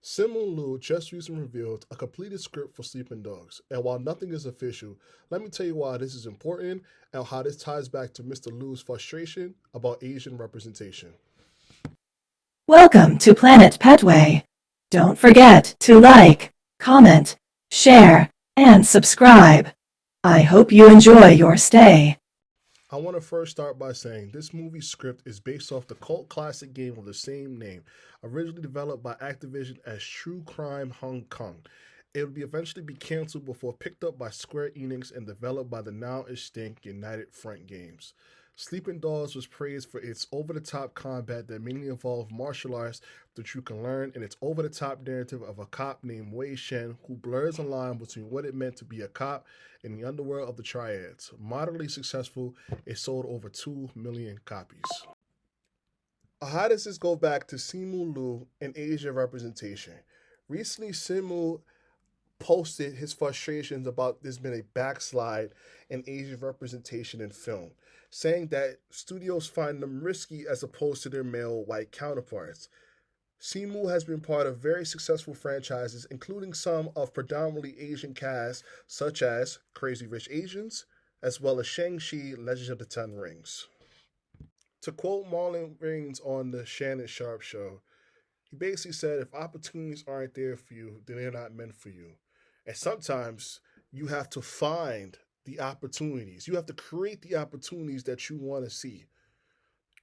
Simu Liu just recently revealed a completed script for Sleeping Dogs, and while nothing is official, let me tell you why this is important and how this ties back to Mr. Liu's frustration about Asian representation. Welcome to Planet Petway. Don't forget to like, comment, share, and subscribe. I hope you enjoy your stay. I want to first start by saying this movie's script is based off the cult classic game of the same name, originally developed by Activision as True Crime Hong Kong. It would be eventually be canceled before picked up by Square Enix and developed by the now extinct United Front Games. Sleeping Dogs was praised for its over the top combat that mainly involved martial arts that you can learn and its over the top narrative of a cop named Wei Shen who blurs the line between what it meant to be a cop and the underworld of the triads. Moderately successful, it sold over 2 million copies. How does this go back to Simu Liu and Asia representation? Recently, Simu posted his frustrations about there's been a backslide in Asian representation in film, saying that studios find them risky as opposed to their male white counterparts. Simu has been part of very successful franchises, including some of predominantly Asian casts, such as Crazy Rich Asians, as well as Shang-Chi, Legends of the Ten Rings. To quote Marlon Reigns on the Shannon Sharp show, he basically said, if opportunities aren't there for you, then they're not meant for you. And sometimes you have to find the opportunities. You have to create the opportunities that you want to see.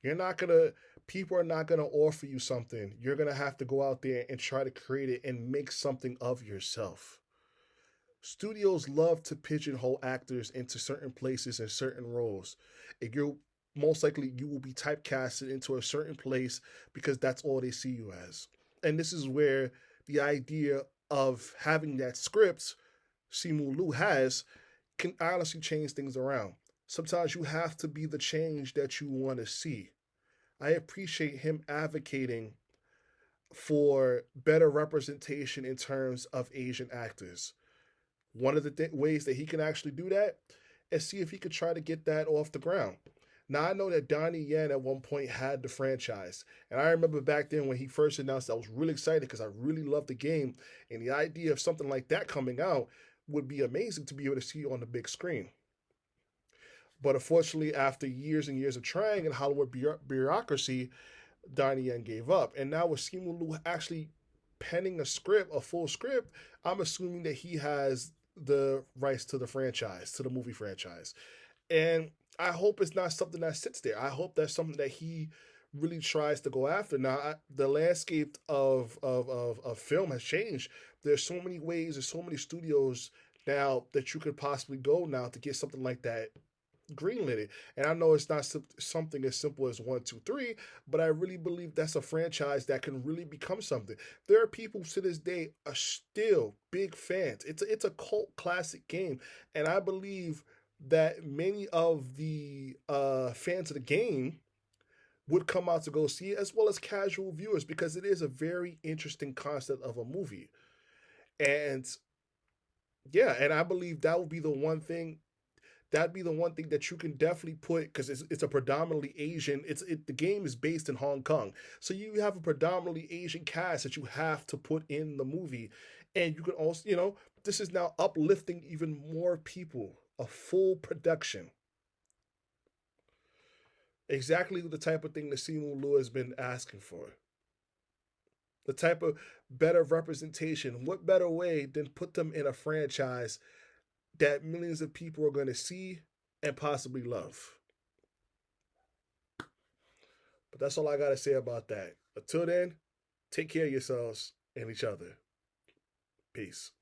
You're not going to, people are not going to offer you something. You're going to have to go out there and try to create it and make something of yourself. Studios love to pigeonhole actors into certain places and certain roles. If you're most likely you will be typecasted into a certain place because that's all they see you as. And this is where the idea of having that script Simu Liu has can honestly change things around. Sometimes you have to be the change that you want to see. I appreciate him advocating for better representation in terms of Asian actors. One of the ways that he can actually do that is see if he could try to get that off the ground. Now I know that Donnie Yen at one point had the franchise, and I remember back then when he first announced, I was really excited because I really loved the game, and the idea of something like that coming out would be amazing to be able to see on the big screen. But unfortunately, after years and years of trying and Hollywood bureaucracy, Donnie Yen gave up, and now with Simu Liu actually penning a script, a full script, I'm assuming that he has the rights to the franchise, to the movie franchise. And I hope it's not something that sits there. I hope that's something that he really tries to go after. Now, the landscape of film has changed. There's so many ways, there's so many studios now that you could possibly go now to get something like that greenlit. And I know it's not something as simple as one, two, three, but I really believe that's a franchise that can really become something. There are people to this day are still big fans. It's a cult classic game, and I believe that many of the fans of the game would come out to go see it, as well as casual viewers, because it is a very interesting concept of a movie. And yeah, and I believe that would be the one thing. That'd be the one thing that you can definitely put because it's a predominantly Asian. The game is based in Hong Kong, so you have a predominantly Asian cast that you have to put in the movie, and you can also this is now uplifting even more people. A full production. Exactly the type of thing that Simu Liu has been asking for. The type of better representation. What better way than put them in a franchise that millions of people are going to see and possibly love? But that's all I got to say about that. Until then, take care of yourselves and each other. Peace.